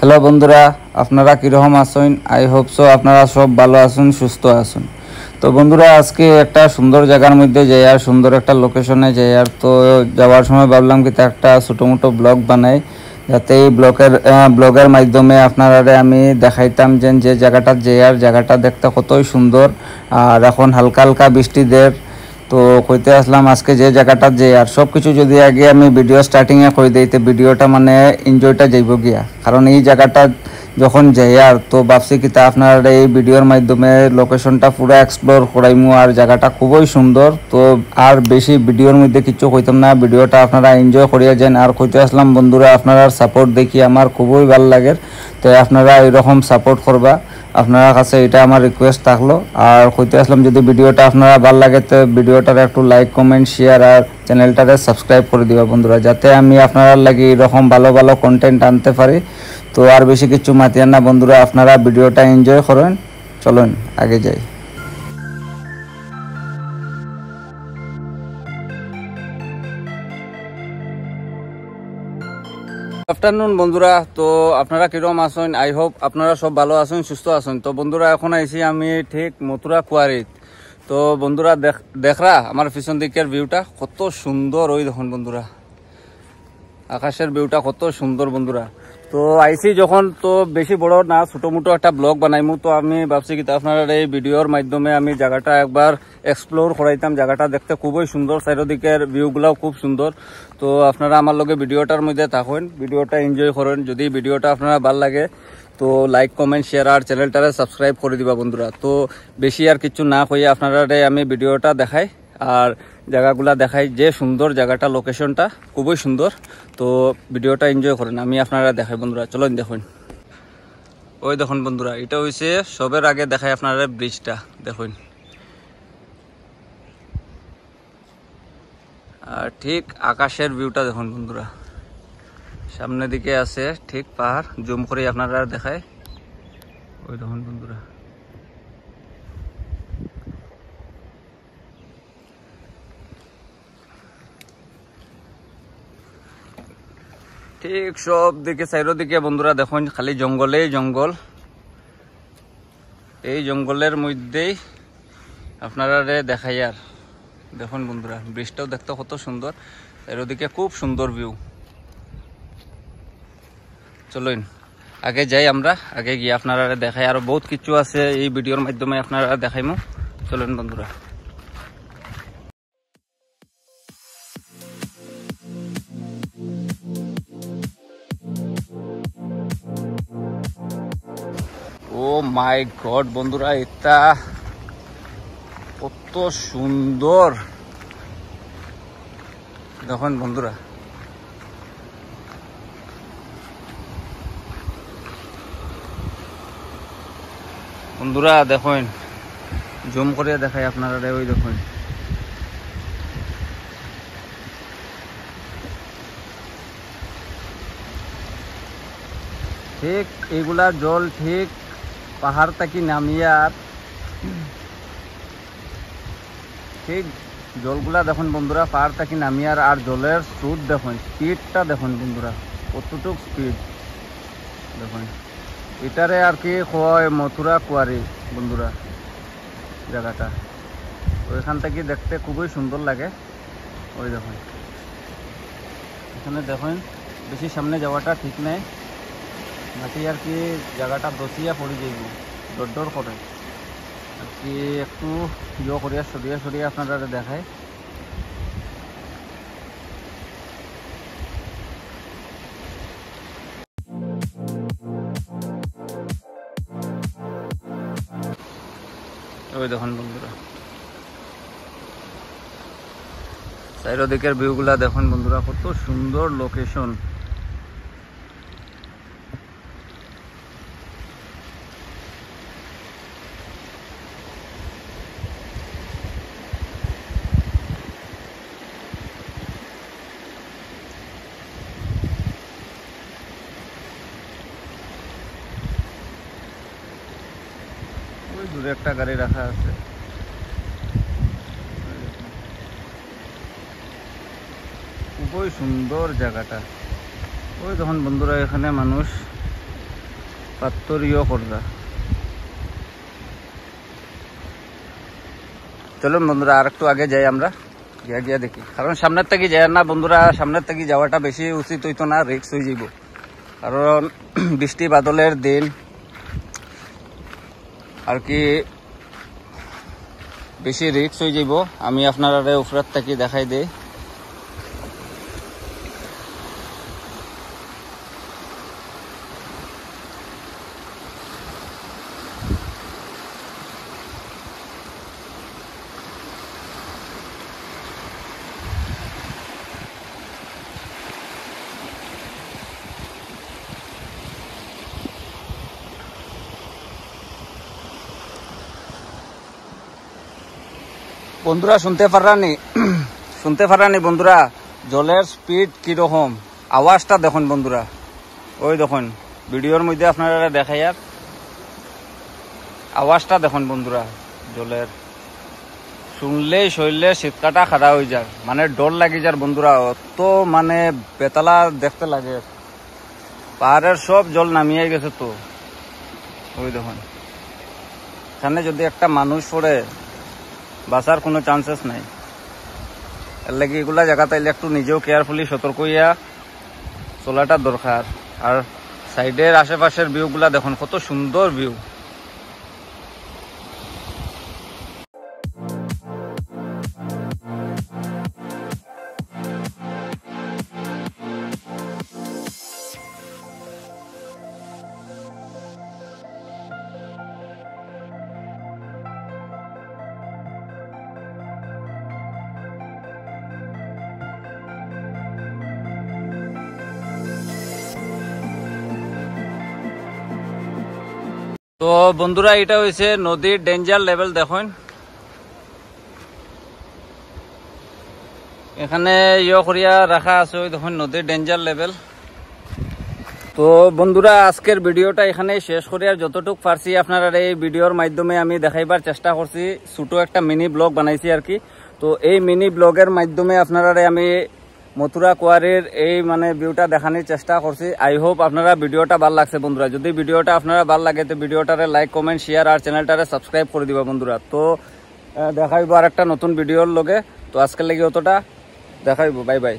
Hello বন্ধুরা, আপনারা কীরকম আছেন? আই হোপ সো আপনারা সব ভালো আছেন, সুস্থ আছেন। তো বন্ধুরা, আজকে একটা সুন্দর জায়গার মধ্যে যাই, আর সুন্দর একটা লোকেশনে যাই। আর তো যাওয়ার সময় ভাবলাম কি একটা ছোটো মোটো ব্লগ বানাই, যাতে এই ব্লগের মাধ্যমে আপনারা আমি দেখাইতাম যে জায়গাটা যাই, আর জায়গাটা দেখতে কতই সুন্দর। আর এখন হালকা হালকা বৃষ্টি দের, তো কইতে আসলাম আজকে যে জায়গাটা যে আর সব কিছু যদি আগে আমি ভিডিও স্টার্টিংয়ে কই দিই, তো ভিডিওটা মানে এনজয়টা যাইব গিয়া। কারণ এই জায়গাটা যখন যাই আর তো ভাবছি কি তা আপনার এই ভিডিওর মাধ্যমে লোকেশনটা পুরো এক্সপ্লোর করাইমু, আর জায়গাটা খুবই সুন্দর। তো আর বেশি ভিডিওর মধ্যে কিছু কইতাম না, ভিডিওটা আপনারা এনজয় করিয়া যান। আর কইতে আসলাম বন্ধুরা, আপনারা সাপোর্ট দেখি আমার খুবই ভালো লাগে, তো আপনারা এরকম সাপোর্ট করবা, আপনার কাছে এটা আমার রিকোয়েস্ট থাকলো। আর কইতে আসলাম যদি ভিডিওটা আপনারা ভালো লাগে তো ভিডিওটার একটু লাইক কমেন্ট শেয়ার আর চ্যানেলটারে সাবস্ক্রাইব করে দিবা বন্ধুরা, যাতে আমি আপনারা লাগি এরকম ভালো ভালো কন্টেন্ট আনতে পারি। তো আর বেশি কিছু মাতিয়ান না বন্ধুরা, আপনারা ভিডিওটা এনজয় করেন। চলুন আগে যাই। আফটারনুন বন্ধুরা, তো আপনারা কিরকম আছেন? আই হোপ আপনারা সব ভালো আছেন, সুস্থ আছেন। তো বন্ধুরা, এখন আইছি আমি ঠিক মথুরা কুয়ারিত। তো বন্ধুরা দেখরা আমার পিছন দিকের ভিউটা কত সুন্দর, ওই দেখুন বন্ধুরা আকাশের ভিউটা কত সুন্দর বন্ধুরা। তো আইসি যখন, তো বেশি বড় না, ছোটো মোটো একটা ব্লগ বানাইমু। তো আমি ভাবছি কি আপনার এই ভিডিওর মাধ্যমে আমি জায়গাটা একবার এক্সপ্লোর করাইতাম। জায়গাটা দেখতে খুবই সুন্দর, চারিদিকের ভিউগুলাও খুব সুন্দর। তো আপনারা আমার লগে ভিডিওটার মধ্যে থাকুন, ভিডিওটা এনজয় করেন। যদি ভিডিওটা আপনারা ভালো লাগে তো লাইক কমেন্ট শেয়ার আর চ্যানেলটারে সাবস্ক্রাইব করে দিবা বন্ধুরা। তো বেশি আর কিছু না কইয়া আপনারা আমি ভিডিওটা দেখাই আর জায়গাগুলা দেখাই, যে সুন্দর জায়গাটা, লোকেশনটা খুবই সুন্দর। তো ভিডিওটা এনজয় করেন, আমি আপনারা দেখাই বন্ধুরা। চলুন দেখুন, ওই দেখুন বন্ধুরা, এটা হইছে সবের আগে দেখাই আপনারা ব্রিজটা দেখুন। আর ঠিক আকাশের ভিউটা দেখুন বন্ধুরা, সামনের দিকে আছে ঠিক পাহাড়, জুম করে আপনারা দেখায়। ওই দেখুন বন্ধুরা, ঠিক সব দিকে চারিদিকে বন্ধুরা দেখুন খালি জঙ্গলেই জঙ্গল। এই জঙ্গলের মধ্যেই আপনারা দেখাই। আর দেখুন বন্ধুরা, ব্রিজটাও দেখতে কত সুন্দর, চারিদিকে খুব সুন্দর ভিউ। চলুন আগে যাই, আমরা আগে গিয়ে আপনারা দেখাই। আরো বহুত কিছু আছে এই ভিডিওর মাধ্যমে আপনারা দেখাইমু। চলুন বন্ধুরা। ও মাই গড বন্ধুরা, এটা কত সুন্দর দেখুন বন্ধুরা। বন্ধুরা দেখুন, জুম করে দেখাই আপনারা, ওই দেখুন ঠিক এইগুলা জল ঠিক পাহাড় থেকে নামিয়ে, আর ঠিক জলগুলা দেখুন বন্ধুরা পাহাড় থেকে নামিয়ে, আর জলের স্রোত দেখুন, স্পিডটা দেখুন বন্ধুরা, কতটুক স্পিড দেখুন। এটারে আর কি কয় মথুরা কুয়ারি বন্ধুরা জায়গাটা। ওইখান থেকে দেখতে খুবই সুন্দর লাগে। ওই দেখুন এখানে দেখুন, বেশি সামনে যাওয়াটা ঠিক নেই, বাকি আর কি জায়গাটা দসিয়া পড়ে যাইব, দর করে আর কি একটু ইয়ে করিয়া সরিয়ে সরিয়ে আপনারা দেখায়। ওই দেখুন বন্ধুরা, চারিদিকের ভিউগুলা দেখুন বন্ধুরা, কত সুন্দর লোকেশন। ওই দূরে একটা গাড়ি রাখা আছে, খুবই সুন্দর জায়গাটা। ওই দেখুন বন্ধুরা, এখানে মানুষ পাত্তরীয় কররা। চলুন বন্ধুরা আর একটু আগে যাই, আমরা গিয়া দেখি, কারণ সামনের থেকে যাই না বন্ধুরা, সামনের থেকে যাওয়াটা বেশি উচিত হইতো না, রিস্ক হয়ে যাইব, কারণ বৃষ্টি বাদলের দিন আর কি বেশি রিস্ক হয়ে যাইব। আমি আপনারা উপরের থেকে দেখাই দিই। বন্ধুরা শুনতে পারানি বন্ধুরা, জলের স্পিড কিরকম, আওয়াজটা দেখুন বন্ধুরা, ওই দেখুন ভিডিওর মধ্যে আপনারা দেখাই, আর আওয়াজটা দেখুন বন্ধুরা জলের, শুনলেই শরীরে শীতকাটা খাড়া হয়ে যায়, মানে ডর লাগি যার বন্ধুরা, অত মানে বেতালা দেখতে লাগে। পাহাড়ের সব জল নামিয়ে গেছে, তো ওই দেখুন এখানে যদি একটা মানুষ পড়ে বাঁচার কোনো চান্সেস নাই। এর লাগে এগুলা জায়গা তাইলে একটু নিজেও কেয়ারফুলি সতর্ক হইয়া চলাটা দরকার। আর সাইডের আশেপাশের ভিউগুলা দেখুন কত সুন্দর ভিউ। তো বন্ধুরা এটা হয়েছে নদীর ডেঞ্জার লেভেল, দেখুন এখানে করিয়া রাখা আছে, ওই দেখুন নদীর ডেঞ্জার লেভেল। তো বন্ধুরা আজকের ভিডিওটা এখানে শেষ করি, আর যতটুকু পারছি আপনারা এই ভিডিওর মাধ্যমে আমি দেখাইবার চেষ্টা করছি, ছোট একটা মিনি ব্লগ বানাইছি আর কি। তো এই মিনি ব্লগের মাধ্যমে আপনারা আমি মথুরা কুয়ারির এই মানে ভিউটা দেখানোর চেষ্টা করছি। আই হোপ আপনারা ভিডিওটা ভালো লাগছে বন্ধুরা। যদি ভিডিওটা আপনারা ভালো লাগে তো ভিডিওটারে লাইক কমেন্ট শেয়ার আর চ্যানেলটারে সাবস্ক্রাইব করে দিবা বন্ধুরা। তো দেখাইব আর একটা নতুন ভিডিওর লগে। তো আজকের লাগি অতটা দেখাইব, বাই বাই।